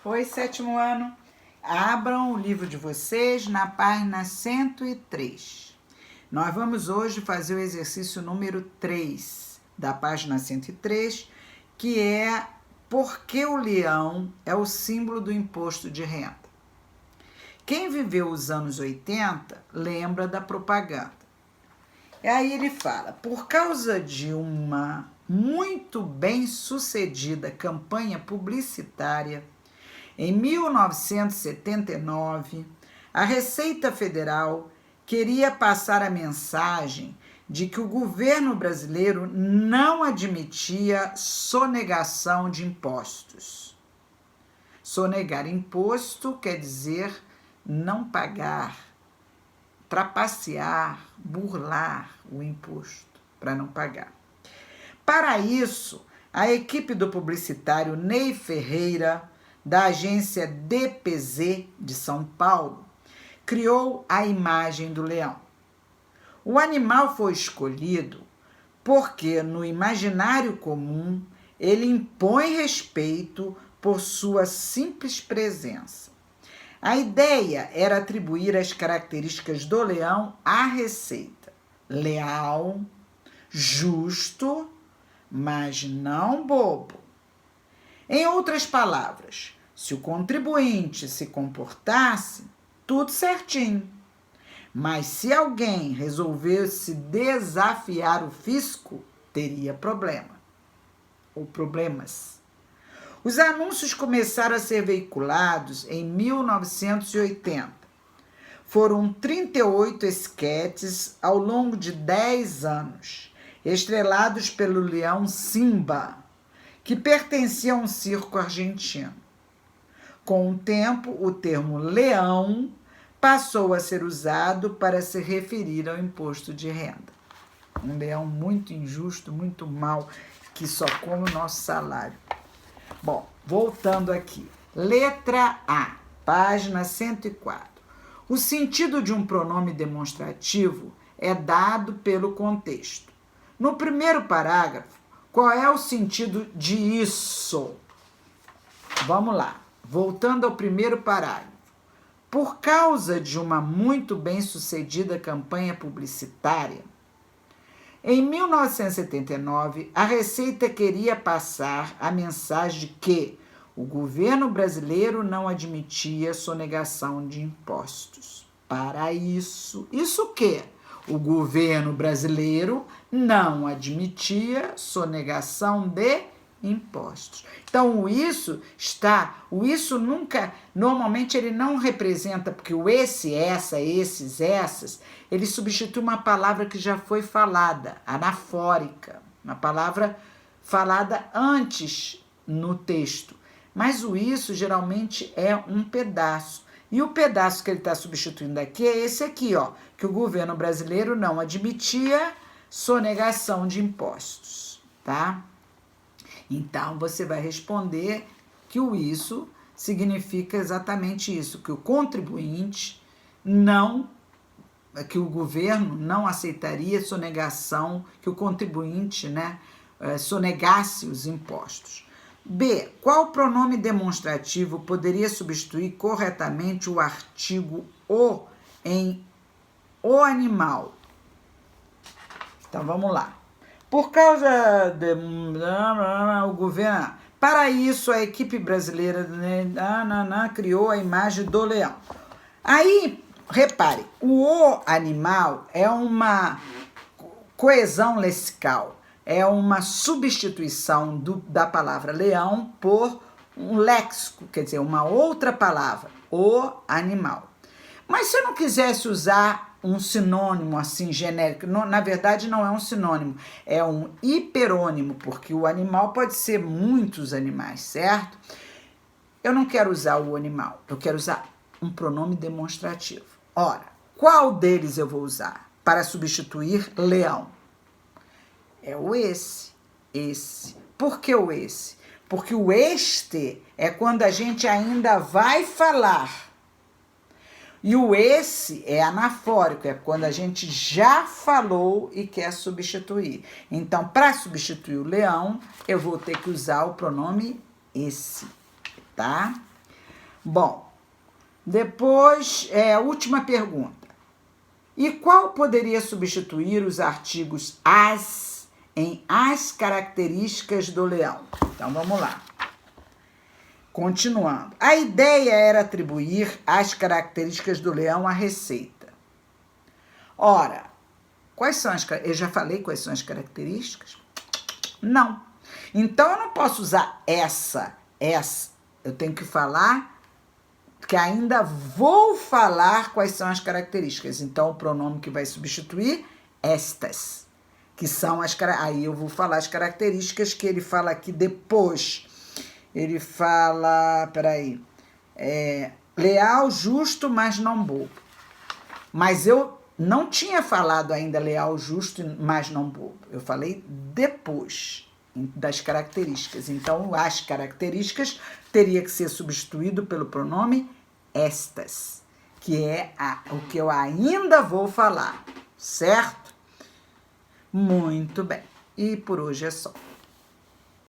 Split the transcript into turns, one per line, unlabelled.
Oi, sétimo ano. Abram o livro de vocês na página 103. Nós vamos hoje fazer o exercício número 3 da página 103, que é por que o leão é o símbolo do imposto de renda. Quem viveu os anos 80 lembra da propaganda. E aí ele fala, por causa de uma muito bem sucedida campanha publicitária, em 1979, a Receita Federal queria passar a mensagem de que o governo brasileiro não admitia sonegação de impostos. Sonegar imposto quer dizer não pagar, trapacear, burlar o imposto para não pagar. Para isso, a equipe do publicitário Ney Ferreira, da agência DPZ de São Paulo, criou a imagem do leão. O animal foi escolhido porque, no imaginário comum, ele impõe respeito por sua simples presença. A ideia era atribuir as características do leão à receita: leal, justo, mas não bobo. Em outras palavras, se o contribuinte se comportasse, tudo certinho. Mas se alguém resolvesse desafiar o fisco, teria problema ou problemas. Os anúncios começaram a ser veiculados em 1980. Foram 38 esquetes ao longo de 10 anos, estrelados pelo leão Simba, que pertencia a um circo argentino. Com o tempo, o termo leão passou a ser usado para se referir ao imposto de renda. Um leão muito injusto, muito mau, que só come o nosso salário. Bom, voltando aqui. Letra A, página 104. O sentido de um pronome demonstrativo é dado pelo contexto. No primeiro parágrafo, qual é o sentido de isso? Vamos lá. Voltando ao primeiro parágrafo. Por causa de uma muito bem-sucedida campanha publicitária, em 1979, a Receita queria passar a mensagem de que o governo brasileiro não admitia sonegação de impostos. Para isso o quê? O governo brasileiro não admitia sonegação de impostos. Então, o isso nunca, normalmente ele não representa, porque o esse, essa, esses, essas, ele substitui uma palavra que já foi falada, anafórica, uma palavra falada antes no texto. Mas o isso geralmente é um pedaço. E o pedaço que ele está substituindo aqui é esse aqui, ó, que o governo brasileiro não admitia sonegação de impostos, tá? Então, você vai responder que o isso significa exatamente isso, que o contribuinte que o governo não aceitaria sonegação, que o contribuinte, sonegasse os impostos. B. Qual pronome demonstrativo poderia substituir corretamente o artigo o em o animal? Então, vamos lá. Por causa o governo... Para isso, a equipe brasileira criou a imagem do leão. Aí, repare, o animal é uma coesão lexical, é uma substituição da palavra leão por um léxico, quer dizer, uma outra palavra, o animal. Mas se eu não quisesse usar um sinônimo assim genérico, na verdade não é um sinônimo, é um hiperônimo, porque o animal pode ser muitos animais, certo? Eu não quero usar o animal, eu quero usar um pronome demonstrativo. Ora, qual deles eu vou usar para substituir leão? É o esse. Por que o esse? Porque o este é quando a gente ainda vai falar. E o esse é anafórico, é quando a gente já falou e quer substituir. Então, para substituir o leão, eu vou ter que usar o pronome esse, tá? Bom, depois, a última pergunta. E qual poderia substituir os artigos as em as características do leão? Então, vamos lá. Continuando. A ideia era atribuir as características do leão à receita. Ora, quais são eu já falei quais são as características? Não. Então, eu não posso usar essa. Eu tenho que falar que ainda vou falar quais são as características. Então, o pronome que vai substituir, estas, que são as características. Aí eu vou falar as características que ele fala aqui depois. Ele fala, leal, justo, mas não bobo. Mas eu não tinha falado ainda leal, justo, mas não bobo. Eu falei depois das características. Então, as características teria que ser substituído pelo pronome estas, que é o que eu ainda vou falar, certo? Muito bem. E por hoje é só.